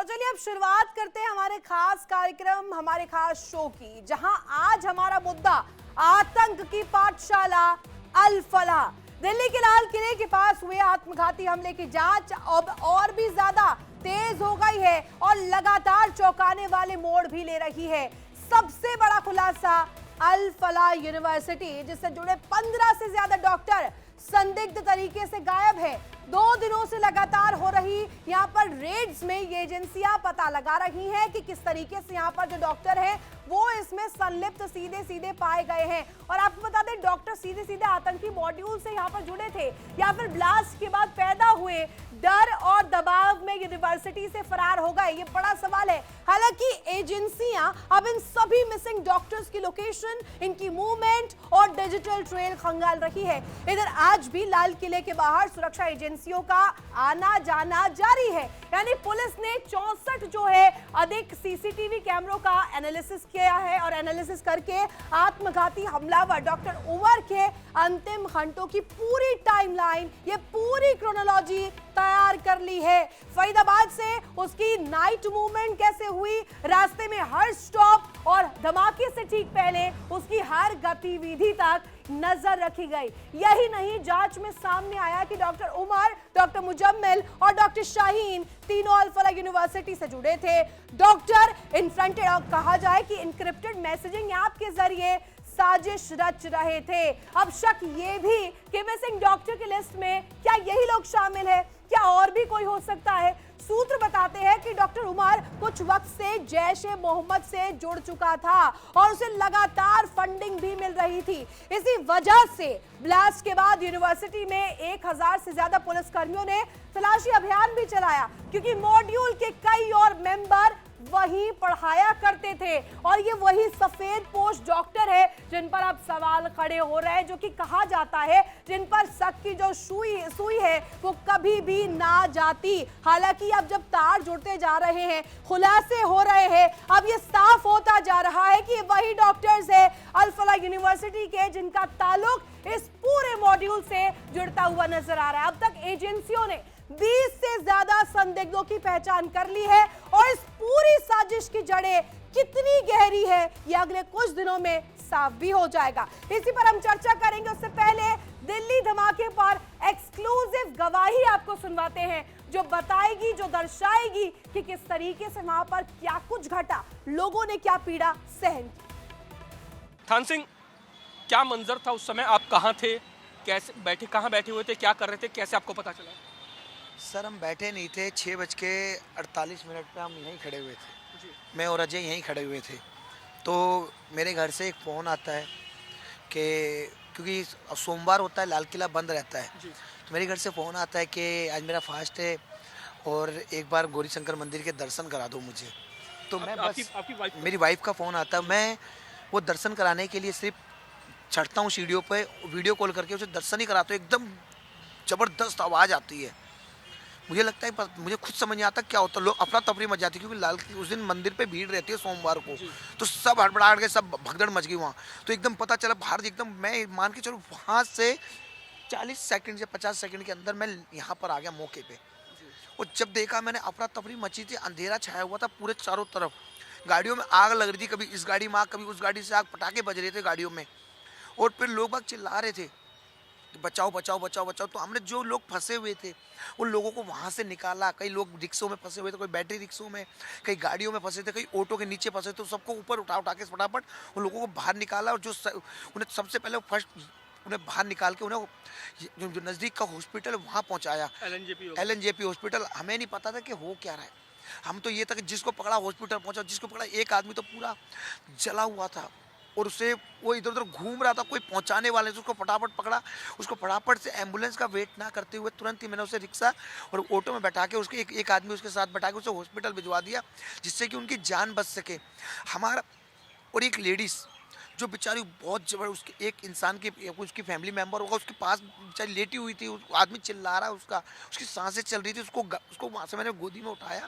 चलिए अब शुरुआत करते हैं हमारे खास कार्यक्रम, हमारे खास शो की, जहां आज हमारा मुद्दा आतंक की पाठशाला अल फलाह। दिल्ली के लाल किले के पास हुए आत्मघाती हमले की जांच अब और भी ज्यादा तेज हो गई है और लगातार चौंकाने वाले मोड़ भी ले रही है। सबसे बड़ा खुलासा, अल फलाह यूनिवर्सिटी जिससे जुड़े 15 से ज्यादा डॉक्टर संदिग्ध तरीके से गायब है। 2 दिनों से लगातार हो रही यहाँ पर रेड्स में ये एजेंसियां पता लगा रही हैं कि किस तरीके से यहाँ पर जो डॉक्टर हैं वो इसमें संलिप्त सीधे सीधे पाए गए हैं। और आपको बता दें, डॉक्टर सीधे सीधे आतंकी मॉड्यूल से यहाँ पर जुड़े थे या फिर ब्लास्ट के बाद पैदा हुए डर और दबाव में यूनिवर्सिटी से फरार हो गए, ये बड़ा सवाल है। हालांकि एजेंसियां अब इन सभी मिसिंग डॉक्टर्स की लोकेशन, इनकी मूवमेंट और डिजिटल ट्रेल खंगाल रही है। इधर आज भी लाल किले के बाहर सुरक्षा एजेंसियों का आना जाना जारी है। यानी पुलिस ने 64 जो है अधिक सीसीटीवी कैमरों का एनालिसिस किया है और एनालिसिस करके आत्मघाती हमलावर डॉक्टर उमर के अंतिम घंटों की पूरी टाइमलाइन, ये पूरी क्रोनोलॉजी तैयार कर ली है। फरीदाबाद से उसकी नाइट मूवमेंट कैसे हुई, रास्ते में हर स्टॉप और धमाके से ठीक पहले उसकी हर गतिविधि तक नजर रखी गई। यही नहीं, जांच में सामने आया कि डॉक्टर उमर, डॉक्टर मुजम्मिल और डॉक्टर शाहीन तीनों अल फलाह यूनिवर्सिटी से जुड़े थे। डॉक्टर इनफ्रंटेड, कहा जाए कि इनक्रिप्टेड मैसेजिंग ऐप के जरिए साजिश रच रहे थे। अब शक ये भी कि मिसिंग डॉक्टर की लिस्ट में क्या यही लोग शामिल है, क्या और भी कोई हो सकता है। सूत्र बताते हैं कि डॉक्टर उमर कुछ वक्त से जैश-ए-मोहम्मद से जुड़ चुका था और उसे लगातार फंडिंग भी मिल रही थी। इसी वजह से ब्लास्ट के बाद यूनिवर्सिटी में 1000 से ज्यादा पुलिसकर्मियों ने तलाशी अभियान भी चलाया, क्योंकि मॉड्यूल के कई और मेंबर वही पढ़ाया करते थे और ये वही सफेद पोश डॉक्टर है जिन पर अब सवाल खड़े हो रहे हैं, जो कि कहा जाता है जिन पर शक की जो सुई है वो कभी भी ना जाती। हालांकि अब जब तार जुड़ते जा रहे हैं, खुलासे हो रहे हैं, अब ये साफ होता जा रहा है कि वही डॉक्टर्स है अल फलाह यूनिवर्सिटी के जिनका ताल्लुक इस पूरे मॉड्यूल से जुड़ता हुआ नजर आ रहा है। अब तक एजेंसियों ने 20 से ज्यादा संदिग्धों की पहचान कर ली है और इस पूरी साजिश की जड़ें कितनी गहरी है ये अगले कुछ दिनों में साफ भी हो जाएगा। इसी पर हम चर्चा करेंगे। उससे पहले दिल्ली धमाके पर एक्सक्लूसिव गवाही आपको सुनवाते हैं जो बताएगी, जो दर्शाएगी कि किस तरीके से वहां पर क्या कुछ घटा, लोगों ने क्या पीड़ा सहन की। थान सिंह, क्या मंजर था उस समय? आप कहाँ थे, कैसे बैठे, कहाँ बैठे हुए थे, क्या कर रहे थे, कैसे आपको पता चला? सर, हम बैठे नहीं थे। 6:48 पे हम यहीं खड़े हुए थे, मैं और अजय यहीं खड़े हुए थे। तो मेरे घर से एक फ़ोन आता है कि क्योंकि सोमवार होता है, लाल किला बंद रहता है, तो मेरे घर से फ़ोन आता है कि आज मेरा फास्ट है और एक बार गौरी शंकर मंदिर के दर्शन करा दो मुझे। तो मैं बस मेरी वाइफ का फ़ोन आता है, मैं वो दर्शन कराने के लिए सिर्फ चढ़ता हूँ सीढ़ियों पे, वीडियो कॉल करके उसे दर्शन ही कराता हूँ। एकदम ज़बरदस्त आवाज़ आती है, मुझे लगता है मुझे खुद समझ नहीं आता क्या होता है। लोग अफरा तफरी मच जाती है क्योंकि लाल उस दिन मंदिर पे भीड़ रहती है सोमवार को, तो सब हड़बड़ाहट के सब भगदड़ मच गई वहाँ। तो एकदम पता चला बाहर, एकदम मैं मान के चलो वहाँ से 40 सेकंड से 50 सेकंड के अंदर मैं यहाँ पर आ गया मौके पे। और जब देखा मैंने, अफरा तफरी मची थी, अंधेरा छाया हुआ था पूरे चारों तरफ, गाड़ियों में आग लग रही थी, कभी इस गाड़ी में आग, कभी उस गाड़ी से आग, पटाखे बज रहे थे गाड़ियों में और फिर लोग बाग चिल्ला रहे थे बचाओ बचाओ बचाओ बचाओ। तो हमने जो लोग फंसे हुए थे उन लोगों को वहाँ से निकाला। कई लोग रिक्शों में फंसे हुए थे, कोई बैटरी रिक्शों में, कई गाड़ियों में फंसे थे, कई ऑटो के नीचे फंसे थे, तो सबको ऊपर उठा उठा के फटाफट उन लोगों को बाहर निकाला। और जो उन्हें सबसे पहले फर्स्ट उन्हें बाहर निकाल के उन्हें जो नज़दीक का हॉस्पिटल है वहाँ पहुँचाया, LNJP हॉस्पिटल। हमें नहीं पता था कि हो क्या रहा है, हम तो ये था कि जिसको पकड़ा हॉस्पिटल पहुँचा, जिसको पकड़ा, एक आदमी तो पूरा जला हुआ था और उसे वो इधर उधर घूम रहा था, कोई पहुंचाने वाले से उसको फटाफट पकड़ा। उसको फटाफट से एम्बुलेंस का वेट ना करते हुए तुरंत ही मैंने उसे रिक्शा और ऑटो में बैठा के उसके एक आदमी उसके साथ बैठा के उसे हॉस्पिटल भिजवा दिया, जिससे कि उनकी जान बच सके हमारा। और एक लेडीज़ जो बेचारी बहुत जबर, उसके एक इंसान की उसकी फैमिली मेम्बर होगा, उसके पास बेचारी लेटी हुई थी, आदमी चिल्ला रहा है, उसकी सांसें चल रही थी, उसको वहाँ से मैंने गोदी में उठाया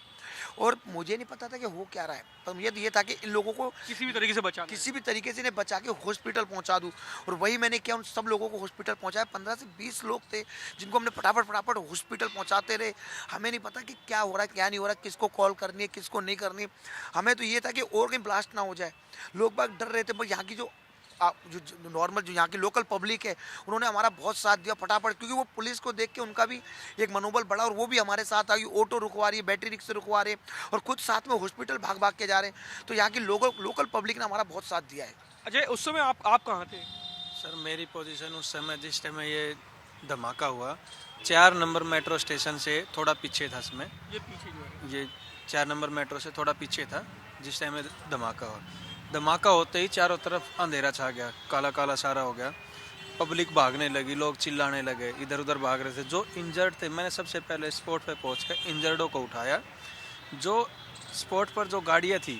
और मुझे नहीं पता था कि हो क्या रहा है, पर मुझे तो ये था कि इन लोगों को किसी भी तरीके से बचाना है। किसी भी तरीके से इन्हें बचा के हॉस्पिटल पहुंचा दूं। और वही मैंने किया, उन सब लोगों को हॉस्पिटल पहुंचाया। 15 से 20 लोग थे जिनको हमने फटाफट फटाफट हॉस्पिटल पहुंचाते रहे। हमें नहीं पता कि क्या हो रहा है क्या नहीं हो रहा, किसको कॉल करनी है किसको नहीं करनी। हमें तो ये था कि और कहीं ब्लास्ट ना हो जाए। लोग बाग डर रहे थे, पर यहाँ की जो जो नॉर्मल जो यहाँ की लोकल पब्लिक है उन्होंने हमारा बहुत साथ दिया फटाफट, क्योंकि वो पुलिस को देख के उनका भी एक मनोबल बढ़ा और वो भी हमारे साथ आई। ऑटो रुकवा रही है, बैटरी रिक्शे रुकवा रहे हैं और खुद साथ में हॉस्पिटल भाग भाग के जा रहे हैं। तो यहाँ की लोकल पब्लिक ने हमारा बहुत साथ दिया है। अजय, उस समय आप कहाँ थे? सर मेरी पोजीशन उस समय जिस टाइम ये धमाका हुआ 4 नंबर मेट्रो स्टेशन से थोड़ा पीछे था। इसमें ये पीछे जो है, ये 4 नंबर मेट्रो से थोड़ा पीछे था जिस टाइम धमाका हुआ। धमाका होते ही चारों तरफ अंधेरा छा गया, काला काला सारा हो गया। पब्लिक भागने लगी, लोग चिल्लाने लगे, इधर उधर भाग रहे थे। जो इंजर्ड थे मैंने सबसे पहले स्पॉट पे पहुंचकर इंजर्डों को उठाया। जो स्पॉट पर जो गाड़ियाँ थी,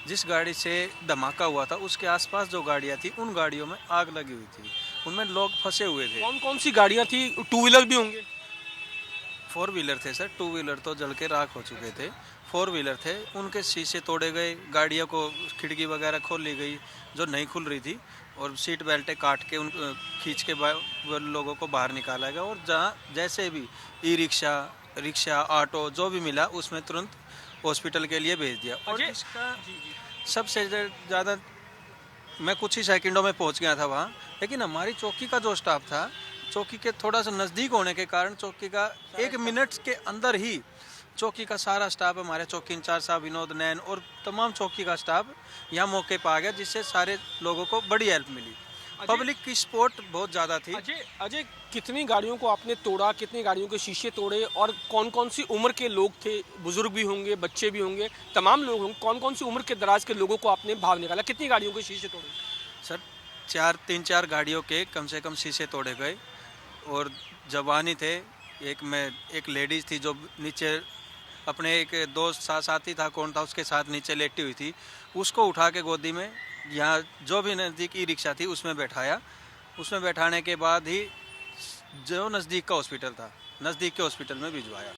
जिस गाड़ी से धमाका हुआ था उसके आसपास जो गाड़ियाँ थी उन गाड़ियों में आग लगी हुई थी, उनमें लोग फंसे हुए थे। कौन कौन सी गाड़ियाँ थी? 2 व्हीलर भी होंगे? 4 व्हीलर थे सर, 2 व्हीलर तो जल के राख हो चुके थे। 4 व्हीलर थे, उनके शीशे तोड़े गए, गाड़ियों को खिड़की वगैरह खोल ली गई जो नहीं खुल रही थी, और सीट बेल्टें काट के उन खींच के वो लोगों को बाहर निकाला गया। और जहाँ जैसे भी रिक्शा ऑटो जो भी मिला उसमें तुरंत हॉस्पिटल के लिए भेज दिया। और अजय, इसका सबसे ज़्यादा मैं कुछ ही सेकंडों में पहुंच गया था वहाँ, लेकिन हमारी चौकी का जो स्टाफ था, चौकी के थोड़ा सा नज़दीक होने के कारण चौकी का 1 मिनट के अंदर ही चौकी का सारा स्टाफ, हमारे चौकी इंचार्ज साहब विनोद नैन और तमाम चौकी का स्टाफ यहाँ मौके पर आ गया, जिससे सारे लोगों को बड़ी हेल्प मिली। पब्लिक की सपोर्ट बहुत ज़्यादा थी। अजय, कितनी गाड़ियों को आपने तोड़ा, कितनी गाड़ियों के शीशे तोड़े, और कौन कौन सी उम्र के लोग थे? बुजुर्ग भी होंगे, बच्चे भी होंगे, तमाम लोग होंगे। कौन कौन सी उम्र के दराज के लोगों को आपने बाहर निकाला? कितनी गाड़ियों के शीशे तोड़े? सर 3-4 गाड़ियों के कम से कम शीशे तोड़े गए, और जवानी थे। एक लेडीज़ थी जो नीचे अपने एक दोस्त साथी था, कौन था, उसके साथ नीचे लेटी हुई थी, उसको उठा के गोदी में यहाँ जो भी नज़दीक ई रिक्शा थी उसमें बैठाया। उसमें बैठाने के बाद ही जो नज़दीक का हॉस्पिटल था, नज़दीक के हॉस्पिटल में भिजवाया।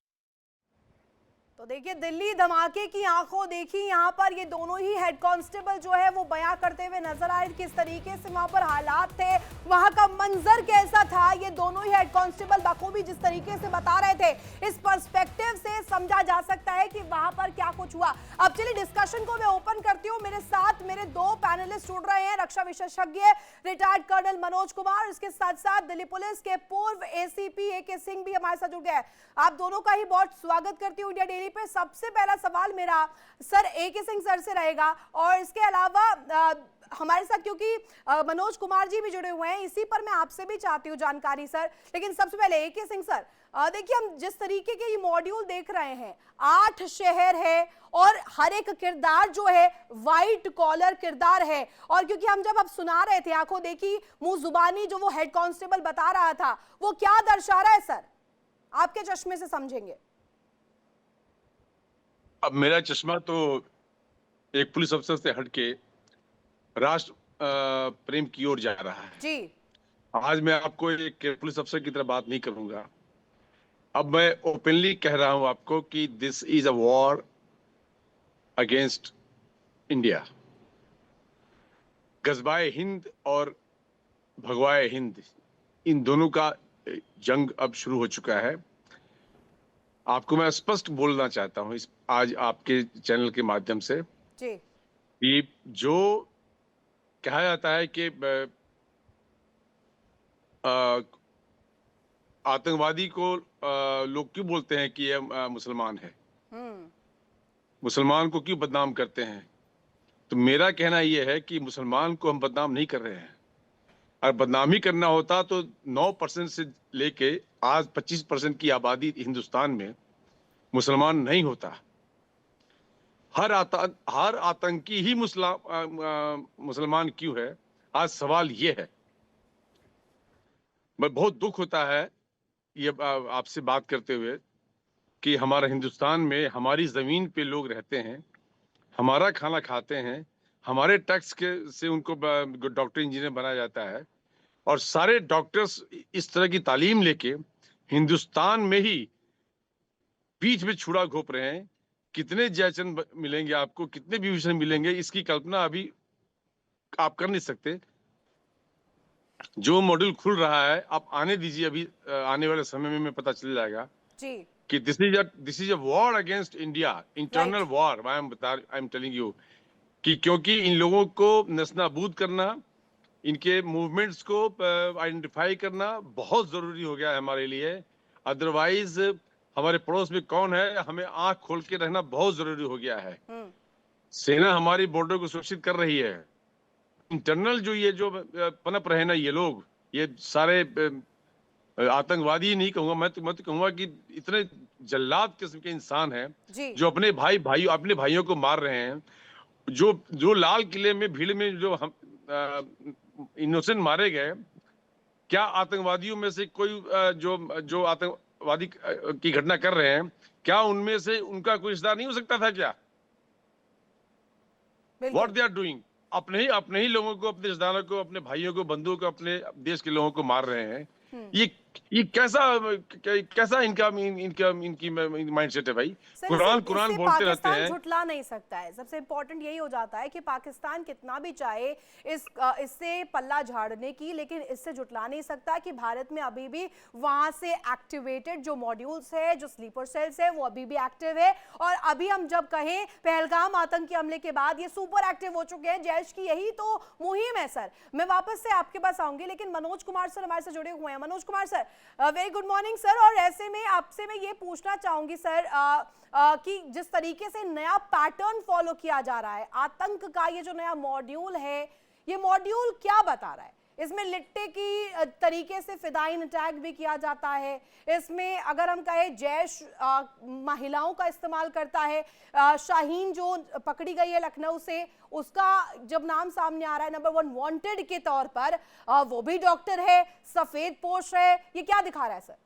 तो देखिए, दिल्ली धमाके की आंखों देखी यहाँ पर ये दोनों ही हेड कांस्टेबल जो है वो बयां करते हुए नजर आए किस तरीके से वहां पर हालात थे, वहां का मंजर कैसा था। ये दोनों ही हेड कांस्टेबल बखूबी जिस तरीके से बता रहे थे, इस पर्सपेक्टिव से समझा जा सकता है कि वहां पर क्या कुछ हुआ। अब चलिए डिस्कशन को मैं ओपन करती हूँ। मेरे साथ मेरे 2 पैनलिस्ट जुड़ रहे हैं। रक्षा विशेषज्ञ रिटायर्ड कर्नल मनोज कुमार, इसके साथ साथ दिल्ली पुलिस के पूर्व एसीपी AK सिंह भी हमारे साथ जुड़ गए। आप दोनों का ही बहुत स्वागत करती हूँ इंडिया डेली पे। सबसे पहला सवाल मेरा सर AK सिंह सर से रहेगा, और इसके अलावा हमारे साथ क्योंकि मनोज कुमार जी भी जुड़े हुए हैं, इसी पर मैं आपसे भी चाहती हूँ जानकारी सर। लेकिन सबसे पहले AK सिंह सर, देखिए हम जिस तरीके के ये मॉड्यूल देख रहे हैं, 8 शहर है और हर एक किरदार जो है व्हाइट कॉलर किरदार है। और क्योंकि हम जब अब सुना रहे थे आंखों देखी मुंह जुबानी जो वो हेड कांस्टेबल बता रहा था, वो क्या दर्शा रहा है सर? आपके चश्मे से समझेंगे। अब मेरा चश्मा तो एक पुलिस अफसर से हटके राष्ट्र प्रेम की ओर जा रहा है जी। आज मैं आपको एक पुलिस अफसर की तरह बात नहीं करूंगा। अब मैं ओपनली कह रहा हूं आपको कि this is a war against India. गजबाए हिंद और भगवाए हिंद, इन दोनों का जंग अब शुरू हो चुका है। आपको मैं स्पष्ट बोलना चाहता हूं इस आज आपके चैनल के माध्यम से जी। कि जो कहा जाता है कि आतंकवादी को लोग क्यों बोलते हैं कि ये मुसलमान है, मुसलमान को क्यों बदनाम करते हैं, तो मेरा कहना यह है कि मुसलमान को हम बदनाम नहीं कर रहे हैं। और बदनाम ही करना होता तो 9% से लेके आज 25% की आबादी हिंदुस्तान में मुसलमान नहीं होता। हर आतंकी ही मुसलमान क्यों है, आज सवाल ये है। मैं बहुत दुख होता है ये आपसे बात करते हुए कि हमारा हिंदुस्तान में हमारी जमीन पे लोग रहते हैं, हमारा खाना खाते हैं, हमारे टैक्स के से उनको डॉक्टर इंजीनियर बनाया जाता है, और सारे डॉक्टर्स इस तरह की तालीम लेके हिंदुस्तान में ही बीच में छुरा घोंप रहे हैं कितने जयचंद मिलेंगे आपको, कितने विभूषण मिलेंगे, इसकी कल्पना अभी आप कर नहीं सकते। जो मॉड्यूल खुल रहा है आप आने दीजिए, अभी आने वाले समय में पता चल जाएगा जी कि this is a war against India, internal right war. I am telling you कि क्योंकि इन लोगों को नस्तानाबूद करना, इनके मूवमेंट्स को आइडेंटिफाई करना बहुत जरूरी हो गया है हमारे लिए। अदरवाइज हमारे पड़ोस में कौन है, हमें आंख खोल के रहना बहुत जरूरी हो गया है। सेना हमारी बॉर्डर को सुरक्षित कर रही है। इंटरनल जो ये जो पनप रहे ना ये लोग, ये सारे आतंकवादी ही नहीं कहूंगा, मैं तो कहूंगा कि इतने जल्लाद किस्म के इंसान हैं जी जो अपने भाइयों को मार रहे हैं। जो जो लाल किले में भीड़ में जो हम इनोसेंट मारे गए, क्या आतंकवादियों में से कोई जो जो आतंकवादी की घटना कर रहे हैं, क्या उनमें से उनका कोई रिश्तेदार नहीं हो सकता था क्या? व्हाट बिल्कुल दे आर डूइंग, अपने ही लोगों को, अपने रिश्तेदारों को, अपने भाइयों को, बंधुओं को, अपने देश के लोगों को मार रहे हैं। ये कैसा इनका इनका इनकी माइंडसेट है भाई? सर कुरान इससे कुरान इससे बोलते रहते पाकिस्तान हैं। झुठला नहीं सकता है। सबसे इम्पोर्टेंट यही हो जाता है कि पाकिस्तान कितना भी चाहे इससे पल्ला झाड़ने की, लेकिन इससे झुठला नहीं सकता कि भारत में अभी भी वहां से एक्टिवेटेड जो मॉड्यूल्स है, जो स्लीपर सेल्स है, वो अभी भी एक्टिव है। और अभी हम जब कहें पहलगाम आतंकी हमले के बाद ये सुपर एक्टिव हो चुके हैं। जैश की यही तो मुहिम है सर। मैं वापस से आपके पास आऊंगी, लेकिन मनोज कुमार सर हमारे से जुड़े हुए हैं। Manoj Kumar sir, very good morning sir. और ऐसे में आपसे मैं ये पूछना चाहूंगी सर कि जिस तरीके से नया पैटर्न फॉलो किया जा रहा है आतंक का, ये जो नया मॉड्यूल है, ये मॉड्यूल क्या बता रहा है? इसमें लिट्टे की तरीके से फिदाइन अटैक भी किया जाता है। इसमें अगर हम कहें जैश महिलाओं का इस्तेमाल करता है। शाहीन जो पकड़ी गई है लखनऊ से, उसका जब नाम सामने आ रहा है नंबर 1 वांटेड के तौर पर, वो भी डॉक्टर है, सफेद पोश है। ये क्या दिखा रहा है सर?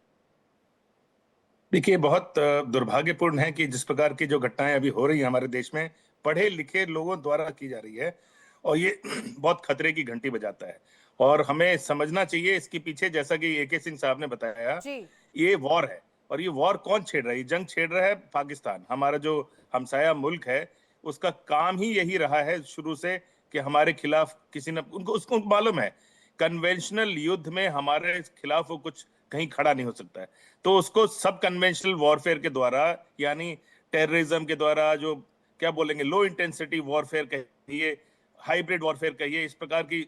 देखिए, बहुत दुर्भाग्यपूर्ण है कि जिस प्रकार की जो घटनाएं अभी हो रही हैं हमारे देश में, पढ़े लिखे लोगों द्वारा की जा रही है, और ये बहुत खतरे की घंटी बजाता है। और हमें समझना चाहिए इसके पीछे, जैसा कि एके सिंह साहब ने बताया, जी ये वॉर है। और ये वॉर कौन छेड़ रहा है? जंग छेड़ रहा है पाकिस्तान, हमारा जो हमसाया मुल्क है। उसका काम ही यही रहा है शुरू से कि हमारे खिलाफ किसी ने, उसको मालूम है कन्वेंशनल युद्ध में हमारे खिलाफ वो कुछ कहीं खड़ा नहीं हो सकता है। तो उसको सब कन्वेंशनल वॉरफेयर के द्वारा, यानी टेररिज्म के द्वारा, जो क्या बोलेंगे, लो इंटेंसिटी वॉरफेयर कहिए, हाइब्रिड वॉरफेयर कहिए, इस प्रकार की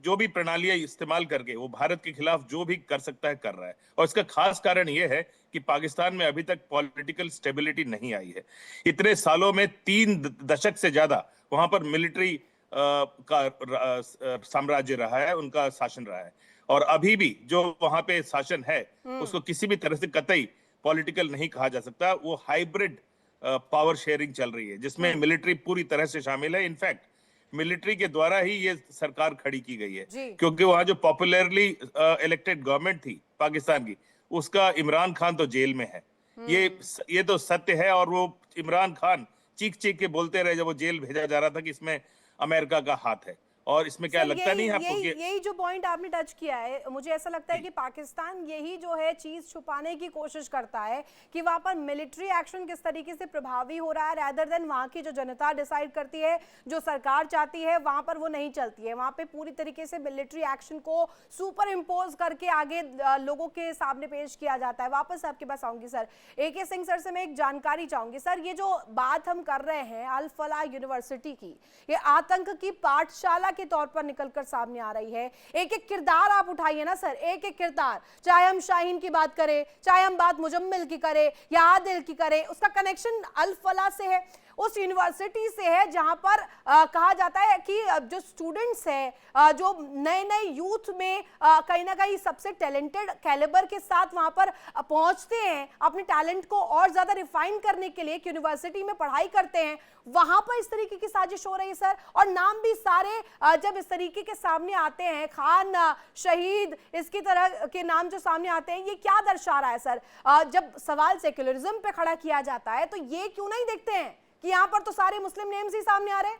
जो भी प्रणालियां इस्तेमाल करके वो भारत के खिलाफ जो भी कर सकता है कर रहा है। और इसका खास कारण ये है कि पाकिस्तान में अभी तक पॉलिटिकल स्टेबिलिटी नहीं आई है। इतने सालों में 3 दशक से ज्यादा वहां पर मिलिट्री का साम्राज्य रहा है, उनका शासन रहा है। और अभी भी जो वहां पे शासन है उसको किसी भी तरह से कतई पॉलिटिकल नहीं कहा जा सकता। वो हाइब्रिड पावर शेयरिंग चल रही है, जिसमें मिलिट्री पूरी तरह से शामिल है। इनफैक्ट मिलिट्री के द्वारा ही ये सरकार खड़ी की गई है, क्योंकि वहां जो पॉपुलरली इलेक्टेड गवर्नमेंट थी पाकिस्तान की, उसका इमरान खान तो जेल में है। ये तो सत्य है। और वो इमरान खान चीख चीख के बोलते रहे जब वो जेल भेजा जा रहा था कि इसमें अमेरिका का हाथ है। और इसमें क्या लगता नहीं है आपको? यही जो पॉइंट आपने टच किया है, मुझे ऐसा लगता है कि पाकिस्तान यही जो है चीज छुपाने की कोशिश करता है कि वहां पर मिलिट्री एक्शन किस तरीके से प्रभावी हो रहा है, रादर देन वहां की जो जनता डिसाइड करती है, जो सरकार चाहती है, वहां पर वो नहीं चलती है। वहां पे पूरी तरीके से मिलिट्री एक्शन को सुपर इम्पोज करके आगे लोगों के सामने पेश किया जाता है। वापस आपके पास आऊंगी सर। एके सिंह सर से मैं एक जानकारी चाहूंगी सर, ये जो बात हम कर रहे हैं अल फलाह यूनिवर्सिटी की, ये आतंक की पाठशाला के तौर पर निकलकर सामने आ रही है। एक एक किरदार आप उठाइए ना सर, एक एक किरदार, चाहे हम शाहीन की बात करें, चाहे हम बात मुजम्मिल की करें या आदिल की करें, उसका कनेक्शन अल फलाह से है, उस यूनिवर्सिटी से है जहां पर कहा जाता है कि जो स्टूडेंट्स हैं, जो नए नए यूथ में कहीं ना कहीं सबसे टैलेंटेड कैलिबर के साथ वहां पर पहुंचते हैं, अपने टैलेंट को और ज्यादा रिफाइन करने के लिए यूनिवर्सिटी में पढ़ाई करते हैं, वहां पर इस तरीके की साजिश हो रही है सर। और नाम भी सारे जब इस तरीके के सामने आते हैं, खान, शहीद, इसकी तरह के नाम जो सामने आते हैं, ये क्या दर्शा रहा है सर? जब सवाल सेक्युलरिज्म पे खड़ा किया जाता है तो ये क्यों नहीं देखते हैं कि यहां पर तो सारे मुस्लिम नेम्स ही सामने आ रहे हैं?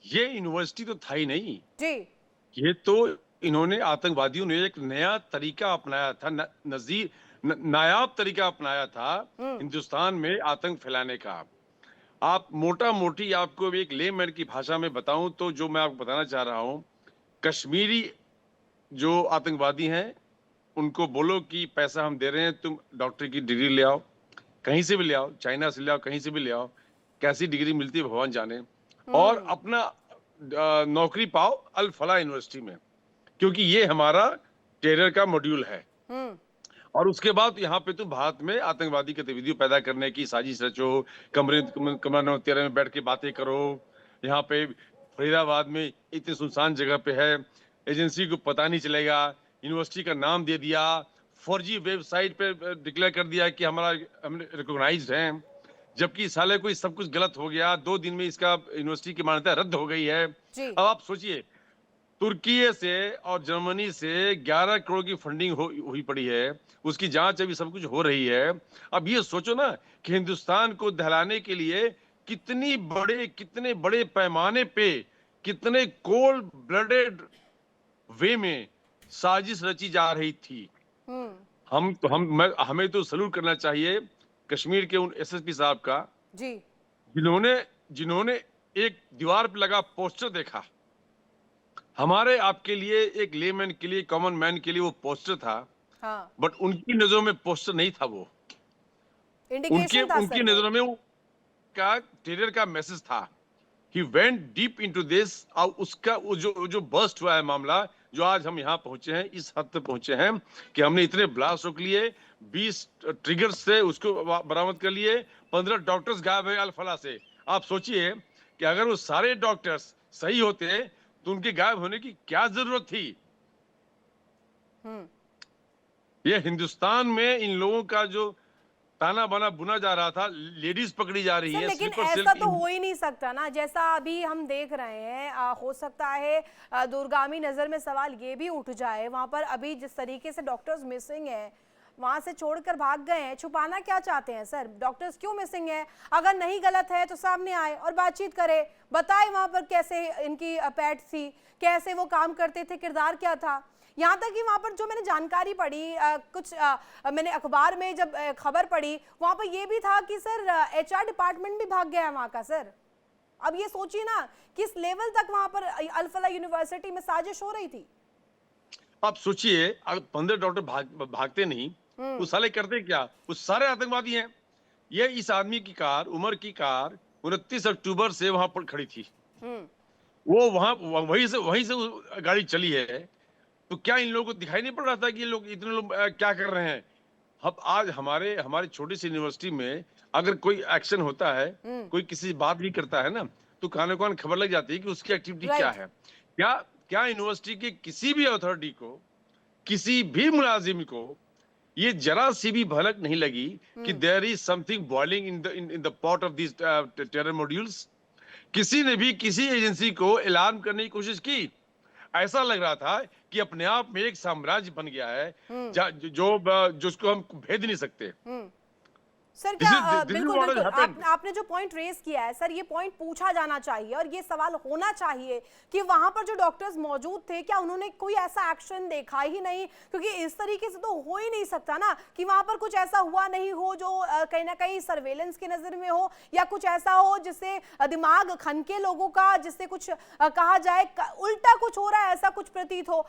ये यूनिवर्सिटी तो था ही नहीं जी, ये तो इन्होंने, आतंकवादियों ने एक नया तरीका अपनाया था। नायाब तरीका अपनाया था हिंदुस्तान में आतंक फैलाने का। आप मोटा मोटी आपको एक लेमैन की भाषा में बताऊं तो जो मैं आपको बताना चाह रहा हूं, कश्मीरी जो आतंकवादी हैं उनको बोलो कि पैसा हम दे रहे हैं, तुम डॉक्टर की डिग्री ले आओ, कहीं से भी ले आओ, चाइना से ले आओ, कहीं से भी ले आओ, कैसी डिग्री मिलती है भगवान जाने, और अपना नौकरी पाओ अल फला यूनिवर्सिटी में, क्योंकि ये हमारा टेरर का मॉड्यूल है। और उसके बाद यहाँ पे तुम भारत में आतंकवादी गतिविधियों पैदा करने की साजिश रचो, कमरा नंबर 13 में बैठ के बातें करो। यहाँ पे फरीदाबाद में इतनी सुनसान जगह पे है, एजेंसी को पता नहीं चलेगा, यूनिवर्सिटी का नाम दे दिया, फर्जी वेबसाइट पे डिक्लेयर कर दिया कि हम रिकॉग्नाइज्ड हैं, जबकि साले कोई सब कुछ गलत हो गया। 2 दिन में इसका यूनिवर्सिटी की मान्यता रद्द हो गई है। अब आप सोचिए, तुर्की से और जर्मनी से 11 करोड़ की फंडिंग हुई पड़ी है, उसकी जांच अभी सब कुछ हो रही है। अब ये सोचो ना कि हिंदुस्तान को दहलाने के लिए कितने बड़े पैमाने पे, कितने कोल्ड ब्लडेड वे में साजिश रची जा रही थी। हमें तो सलूट करना चाहिए कश्मीर के उन एसएसपी साहब का जी, जिन्होंने एक दीवार पे लगा पोस्टर देखा। हमारे आपके लिए, एक लेमैन के लिए, कॉमन मैन के लिए वो पोस्टर था, हाँ। बट उनकी नजरों में पोस्टर नहीं था, वो उनकी नजरों में वो का टेरर का मैसेज था। He went deep into this। और उसका वो जो बर्स्ट हुआ है मामला, जो आज हम यहाँ पहुंचे हैं, इस हद तक पहुंचे हैं कि हमने इतने ब्लास्ट रोक लिए, 20 ट्रिगर्स से उसको बरामद कर लिए, 15 डॉक्टर्स गायब है अल-फला से। आप सोचिए कि अगर वो सारे डॉक्टर्स सही होते तो उनके गायब होने की क्या जरूरत थी। ये हिंदुस्तान में इन लोगों का जो ताना बाना बुना जा रहा था, लेडीज पकड़ी जा रही है। लेकिन ऐसा तो हो ही नहीं सकता ना, जैसा अभी हम देख रहे हैं। हो सकता है दूरगामी नजर में सवाल ये भी उठ जाए, वहां पर अभी जिस तरीके से डॉक्टर्स मिसिंग हैं, वहां से छोड़कर भाग गए हैं, छुपाना क्या चाहते हैं सर? डॉक्टर्स क्यों मिसिंग है? अगर नहीं गलत है तो सामने आए और बातचीत करे, बताए वहां पर कैसे इनकी पैट थी, कैसे वो काम करते थे, किरदार क्या था। यहाँ तक कि वहाँ पर जो मैंने जानकारी पढ़ी, मैंने अखबार में जब खबर पढ़ी, वहाँ पर ये भी था कि सर HR डिपार्टमेंट भी भाग गया है वहाँ का सर। अब ये सोचिए ना किस लेवल तक वहाँ पर अल-फला यूनिवर्सिटी में साजिश हो रही थी। आप सोचिए, अगर 15 डॉक्टर भागते नहीं, वो साले करते क्या? वो सारे आतंकवादी हैं। ये इस आदमी की कार, उमर की कार 29 अक्टूबर से वहां पर खड़ी थी। वो वहीं से गाड़ी चली है। तो क्या इन लोगों को दिखाई नहीं पड़ रहा था कि ये लोग, इतने लोग क्या कर रहे हैं? अब आज हमारे छोटी सी यूनिवर्सिटी में अगर कोई एक्शन होता है, कोई किसी बात भी करता है ना, तो कान कान खबर लग जाती है कि उसकी एक्टिविटी क्या है। क्या यूनिवर्सिटी के किसी भी अथॉरिटी को, किसी भी मुलाजिम को ये जरा सी भी भनक नहीं लगी कि there is something boiling in the pot of this terror modules? किसी ने भी किसी एजेंसी को अलार्म करने की कोशिश की? ऐसा लग रहा था कि अपने आप में एक साम्राज्य बन गया है जिसको हम भेद नहीं सकते। सर क्या बिल्कुल आपने जो पॉइंट रेज किया है सर, ये पॉइंट पूछा जाना चाहिए और ये सवाल होना चाहिए कि वहां पर जो डॉक्टर्स मौजूद थे, क्या उन्होंने कोई ऐसा एक्शन देखा ही नहीं? क्योंकि इस तरीके से तो हो ही नहीं सकता ना कि वहां पर कुछ ऐसा हुआ नहीं हो जो कहीं ना कहीं सर्वेलेंस की नजर में हो, या कुछ ऐसा हो जिससे दिमाग खनके लोगों का, जिससे कुछ कहा जाए उल्टा कुछ हो रहा है, ऐसा कुछ प्रतीत हो।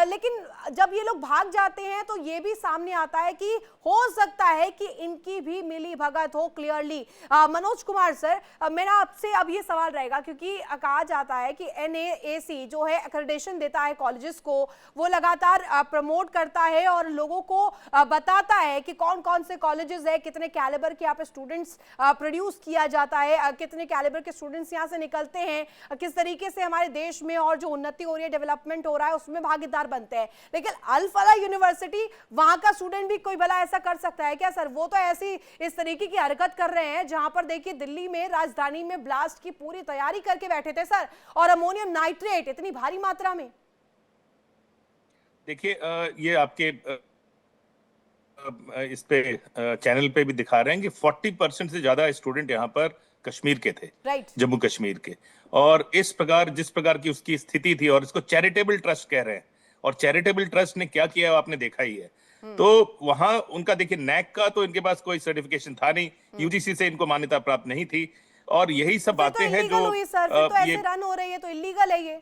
लेकिन जब ये लोग भाग जाते हैं तो ये भी सामने आता है कि हो सकता है कि इनकी भी मिली भगत हो क्लियरली। मनोज कुमार सर, मेरा आपसे अब ये सवाल रहेगा, क्योंकि कहा जाता है कि NAAC जो है एक्रेडिटेशन देता है कॉलेजेस को, वो लगातार प्रमोट करता है और लोगों को बताता है कि कौन कौन से कॉलेजेस है, कितने कैलिबर के यहाँ पे स्टूडेंट्स प्रोड्यूस किया जाता है, कितने कैलिबर के स्टूडेंट्स यहाँ से निकलते हैं, किस तरीके से हमारे देश में और जो उन्नति हो रही है, डेवलपमेंट हो रहा है, उसमें भागीदार बनते हैं। लेकिन अल-फला यूनिवर्सिटी, वहां का स्टूडेंट भी कोई भला ऐसा कर सकता है क्या सर? वो तो ऐसी इस तरीके की हरकत कर रहे हैं जहां पर देखिए दिल्ली में, राजधानी में ब्लास्ट की पूरी तैयारी करके बैठे थे सर, और अमोनियम नाइट्रेट इतनी भारी मात्रा में। देखिए ये आपके इस पे चैनल पे भी दिखा रहे हैं कि 40% से ज्यादा स्टूडेंट यहाँ पर कश्मीर के थे, जम्मू कश्मीर के। और इस प्रकार जिस प्रकार की उसकी स्थिति थी, और इसको चैरिटेबल ट्रस्ट कह रहे हैं, और चैरिटेबल ट्रस्ट ने क्या किया आपने देखा ही है। तो वहां उनका देखिए नैक का तो इनके पास कोई सर्टिफिकेशन था नहीं, यूजीसी से इनको मान्यता प्राप्त नहीं थी, और यही सब फिर तो बातें हैं इलीगल जो हुई सर, फिर तो ये ऐसे रन हो रही है तो इलीगल है ये।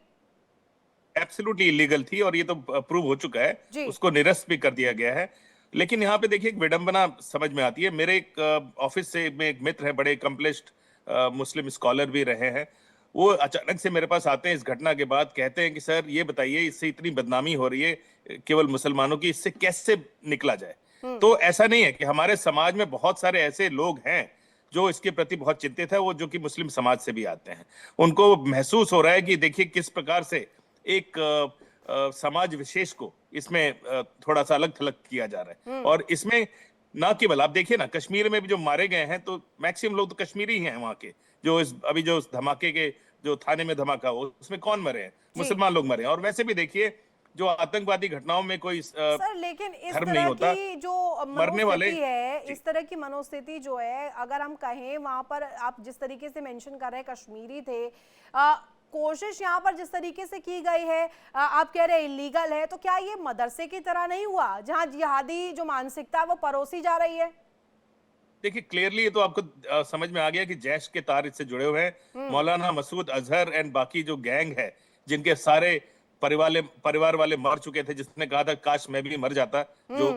एब्सोल्युटली इलीगल थी, और ये तो प्रूव हो चुका है, जी। उसको निरस्त भी कर दिया गया है। लेकिन यहाँ पे देखिए एक विडंबना समझ में आती है। मेरे एक ऑफिस से में एक मित्र है, बड़े अकम्पलिश्ड मुस्लिम स्कॉलर भी रहे हैं। वो अचानक से मेरे पास आते हैं इस घटना के बाद, कहते हैं कि सर ये बताइए, इससे इतनी बदनामी हो रही है केवल मुसलमानों की, इससे कैसे निकला जाए। तो ऐसा नहीं है कि हमारे समाज में बहुत सारे ऐसे लोग हैं जो इसके प्रति बहुत चिंतित है, वो जो कि मुस्लिम समाज से भी आते हैं। उनको महसूस हो रहा है कि देखिए किस प्रकार से एक समाज विशेष को इसमें थोड़ा सा अलग थलग किया जा रहा है। और इसमें ना केवल आप देखिए ना, कश्मीर में भी जो मारे गए हैं तो मैक्सिमम लोग तो कश्मीरी ही हैं वहां के। जो इस अभी जो धमाके के जो थाने में धमाका हो, उसमें कौन मरे हैं? मुसलमान लोग मरे हैं। और वैसे भी देखिए जो आतंकवादी घटनाओं में कोई सर लेकिन इस धर्म नहीं तरह होता, की जो मरने वाले मनोस्थिति है, इस तरह की मनोस्थिति जो है, अगर हम कहें वहां पर आप जिस तरीके से मेंशन कर रहे हैं कश्मीरी थे, कोशिश यहाँ पर जिस तरीके से की गई है, आप कह रहे हैं इलीगल है, तो क्या ये मदरसे की तरह नहीं हुआ जहां जिहादी जो मानसिकता है वो परोसी जा रही है? देखिए क्लियरली ये तो आपको समझ में आ गया कि जैश के तार इससे जुड़े हुए हैं। मौलाना मसूद अजहर एंड बाकी जो गैंग है, जिनके सारे परिवार वाले मर चुके थे, जिसने कहा था काश मैं भी मर जाता, जो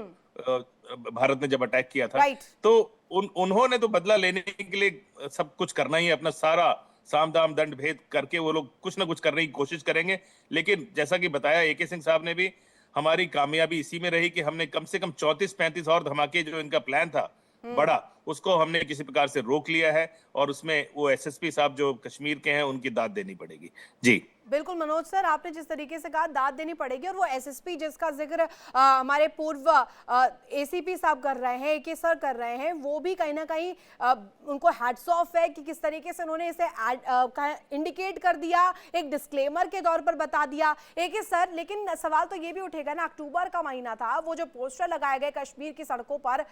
भारत ने जब अटैक किया था। तो उन्होंने तो बदला लेने के लिए सब कुछ करना ही है, अपना सारा साम दाम दंड भेद करके वो लोग कुछ ना कुछ करने की कोशिश करेंगे। लेकिन जैसा कि बताया एके सिंह साहब ने भी, हमारी कामयाबी इसी में रही कि हमने कम से कम 34-35 और धमाके जो इनका प्लान था बड़ा, उसको हमने किसी प्रकार से रोक लिया है। और उसमें वो एसएसपी साहब जो कश्मीर के हैं, उनकी दाद देनी पड़ेगी। जी बिल्कुल मनोज सर, आपने जिस तरीके से कहा दाद देनी पड़ेगी, और वो एसएसपी जिसका जिक्र हमारे पूर्व एसीपी साहब कर रहे हैं, एके सर कर रहे हैं, वो भी कहीं ना कहीं उनको हैट्स ऑफ है कि किस तरीके से उन्होंने इसे इंडिकेट कर दिया, एक डिस्क्लेमर के तौर पर बता दिया। एके सर, लेकिन सवाल तो ये भी उठेगा ना, अक्टूबर का महीना था, वो जो पोस्टर लगाए गए कश्मीर की सड़कों पर,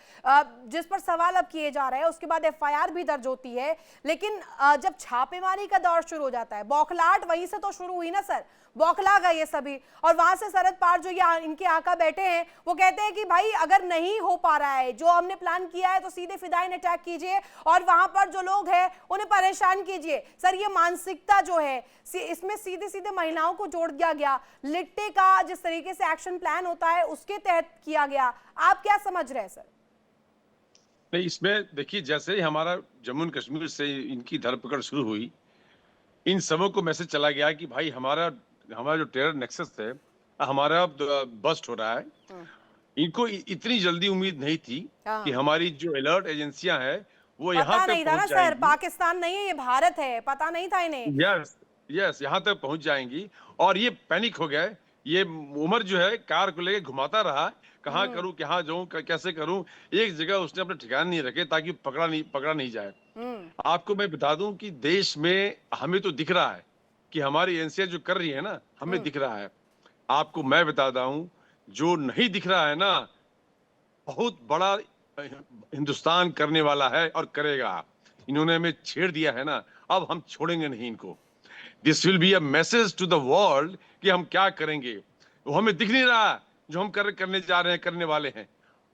जिस पर सवाल अब किए जा रहे हैं, उसके बाद एफआईआर भी दर्ज होती है, लेकिन जब छापेमारी का दौर शुरू हो जाता है, बौखलाहट वहीं से तो शुरू हुई ना सर, बौखला गए ये सभी। और वहां से शरद पार जो ये इनके आका बैठे हैं, वो कहते हैं कि भाई अगर नहीं हो पा रहा है जो हमने प्लान किया है, तो सीधे फिदाइन अटैक कीजिए और वहां पर जो लोग हैं उन्हें परेशान कीजिए। सर ये मानसिकता जो है, इसमें सीधे सीधे महिलाओं को जोड़ दिया गया, लिट्टे का जिस तरीके से एक्शन प्लान होता है उसके तहत किया गया। आप क्या समझ रहे हैं सर? नहीं, इसमें देखिए, जैसे ही हमारा जम्मू एंड कश्मीर से इनकी धरपकड़ शुरू हुई, इन सबों को मैसेज चला गया कि भाई हमारा जो टेरर नेक्सस है, हमारा बस्ट हो रहा है। इनको इतनी जल्दी उम्मीद नहीं थी कि हमारी जो अलर्ट एजेंसियां हैं वो यहाँ तक पहुंच जाएंगी। सर पाकिस्तान नहीं है, ये भारत है, पता नहीं था इन्हें। यस, यहाँ तक पहुंच जाएंगी। और ये पैनिक हो गए। ये उमर जो है कार को लेके घुमाता रहा, कहाँ करूं, कहाँ जाऊं, कैसे करूं, एक जगह उसने अपने ठिकाने नहीं रखे ताकि पकड़ा नहीं जाए। आपको मैं बता दूं कि देश में हमें तो दिख रहा है कि हमारी एजेंसियां जो कर रही है ना, हमें दिख रहा है। आपको मैं बताता हूं, जो नहीं दिख रहा है ना, बहुत बड़ा हिंदुस्तान करने वाला है और करेगा। इन्होंने हमें छेड़ दिया है ना, अब हम छोड़ेंगे नहीं इनको। This will be a message to the world कि हम क्या करेंगे। वो हमें दिख नहीं रहा जो हम करने जा रहे हैं, करने वाले हैं।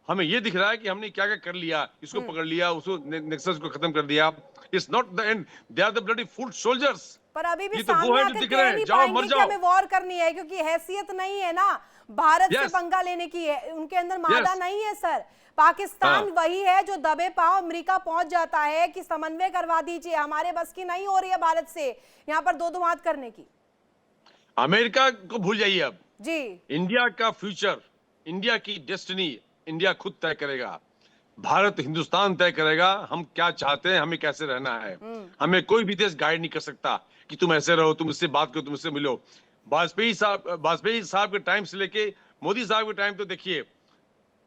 हमें ये दिख रहा है कि हमने क्या क्या कर लिया, इसको पकड़ लिया, उसको नेक्सस को खत्म कर दिया। It's not the end, they are the bloody foot soldiers. पर अभी भी ये तो वो है जो दिख रहे हैं, जाओ मर जाओ। हमें वॉर करनी है क्योंकि हैसियत नहीं है ना भारत से पंगा लेने की है, उनके अंदर मादा नहीं है सर। पाकिस्तान वही है जो दबे पांव अमेरिका पहुंच जाता है कि समन्वय करवा दीजिए, हमारे बस की नहीं हो रही है भारत से यहाँ पर दो हाथ करने की। अमेरिका को भूल जाइए अब जी। इंडिया का फ्यूचर, इंडिया की डेस्टिनी इंडिया खुद तय करेगा। भारत हिंदुस्तान तय करेगा हम क्या चाहते हैं, हमें कैसे रहना है। हमें कोई भी देश गाइड नहीं कर सकता कि तुम ऐसे रहो, तुम इससे बात करो, तुम इससे मिलो। वाजपेयी साहब के टाइम से लेके मोदी साहब के टाइम तो देखिए,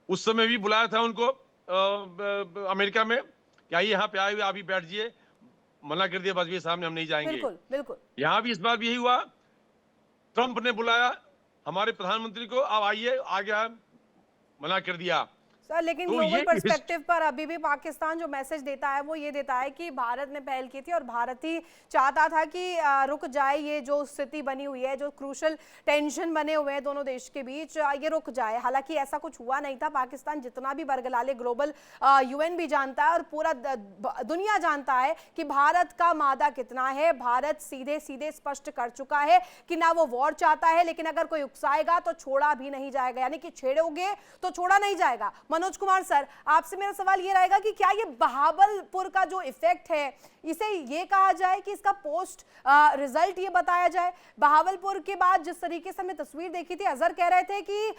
उस समय भी बुलाया था उनको अमेरिका में कि आइए यहाँ पे आए हुए, आप भी बैठ जाइए। मना कर दिया वाजपेयी साहब ने, हम नहीं जाएंगे। बिल्कुल बिल्कुल। यहाँ भी इस बार भी यही हुआ। ट्रंप ने बुलाया हमारे प्रधानमंत्री को, आप आइए, आ गया, मना कर दिया। सर लेकिन तो ग्लोबल ये पर्सपेक्टिव पर अभी भी पाकिस्तान जो मैसेज देता है वो ये देता है कि भारत ने पहल की थी और भारत ही चाहता था कि रुक जाए, ये जो स्थिति बनी हुई है, जो क्रूशल टेंशन बने हुए हैं दोनों देश के बीच, ये रुक जाए। हालांकि ऐसा कुछ हुआ नहीं था। पाकिस्तान जितना भी बरगला ले, ग्लोबल यूएन भी जानता है और पूरा दुनिया जानता है कि भारत का मादा कितना है। भारत सीधे सीधे स्पष्ट कर चुका है कि ना वो वॉर चाहता है, लेकिन अगर कोई उकसाएगा तो छोड़ा भी नहीं जाएगा, यानी कि छेड़ोगे तो छोड़ा नहीं जाएगा। मनोज कुमार सर, आपसे मेरा सवाल ये रहेगा कि क्या ये बहावलपुर का जो इफेक्ट है, इसे ये कहा जाए कि इसका पोस्ट रिजल्ट ये बताया जाए? बहावलपुर के बाद जिस तरीके से हमने तस्वीर देखी थी, अजहर कह रहे थे कि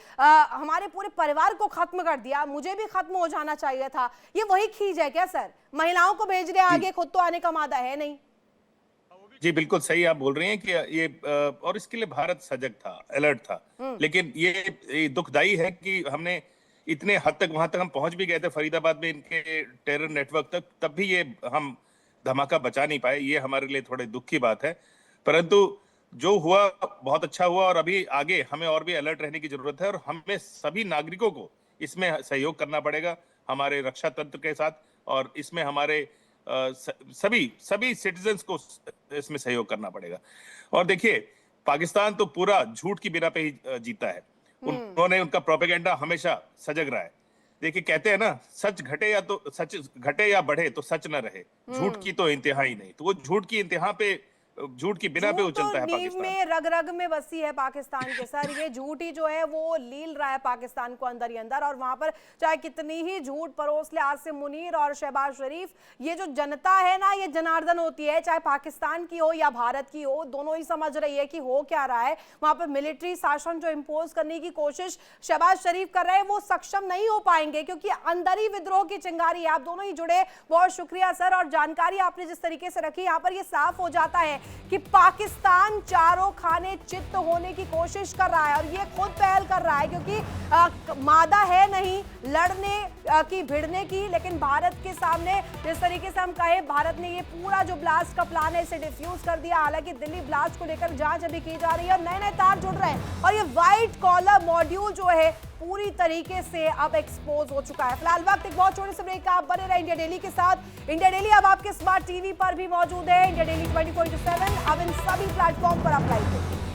हमारे पूरे परिवार को खत्म कर दिया, मुझे भी खत्म हो जाना चाहिए था, ये वही खींच है क्या सर? महिलाओं को भेज रहे आगे, खुद तो आने का मादा है नहीं। जी बिल्कुल सही आप बोल रहे हैं कि ये और इसके लिए भारत सजग था, अलर्ट था। लेकिन ये दुखदाई है कि हमने इतने हद तक, वहां तक हम पहुंच भी गए थे फरीदाबाद में इनके टेरर नेटवर्क तक, तब भी ये हम धमाका बचा नहीं पाए। ये हमारे लिए थोड़े दुख की बात है। परंतु जो हुआ बहुत अच्छा हुआ और अभी आगे हमें और भी अलर्ट रहने की जरूरत है और हमें सभी नागरिकों को इसमें सहयोग करना पड़ेगा हमारे रक्षा तंत्र के साथ, और इसमें हमारे सभी सिटीजन्स को इसमें सहयोग करना पड़ेगा। और देखिए, पाकिस्तान तो पूरा झूठ की बिना पे ही जीता है। उन्होंने, उनका प्रोपेगेंडा हमेशा सजग रहा है। देखिए, कहते हैं ना, सच घटे या बढ़े तो सच न रहे, झूठ की तो इंतहा ही नहीं। तो वो झूठ की इंतहा पे, झूठ की बिना पे उछलता है पाकिस्तान। में रग रग में बसी है पाकिस्तान के सर। ये झूठ ही जो है वो लील रहा है पाकिस्तान को अंदर ही अंदर, और वहां पर चाहे कितनी ही झूठ परोस ले आसिम मुनीर और शहबाज शरीफ, ये जो जनता है ना, ये जनार्दन होती है, चाहे पाकिस्तान की हो या भारत की हो, दोनों ही समझ रही है कि हो क्या रहा है। वहां पर मिलिट्री शासन जो इम्पोज करने की कोशिश शहबाज शरीफ कर रहे हैं, वो सक्षम नहीं हो पाएंगे, क्योंकि अंदर ही विद्रोह की चिंगारी है। आप दोनों ही जुड़े, बहुत शुक्रिया सर। और जानकारी आपने जिस तरीके से रखी, यहाँ पर ये साफ हो जाता है कि पाकिस्तान चारों खाने चित्त होने की कोशिश कर रहा है और ये खुद पहल कर रहा है, क्योंकि मादा है नहीं लड़ने की, भिड़ने की। लेकिन भारत के सामने जिस तरीके से हम कहें, भारत ने ये पूरा जो ब्लास्ट का प्लान है इसे डिफ्यूज कर दिया। हालांकि दिल्ली ब्लास्ट को लेकर जांच अभी की जा रही है और नए नए तार जुड़ रहे हैं, और ये व्हाइट कॉलर मॉड्यूल जो है पूरी तरीके से अब एक्सपोज हो चुका है। फिलहाल वक्त एक बहुत छोटे से ब्रेक का, आप बने रहे इंडिया डेली के साथ। इंडिया डेली अब आपके स्मार्ट टीवी पर भी मौजूद है। इंडिया डेली 24/7 अब इन सभी प्लेटफॉर्म पर आप लाइव देखिए।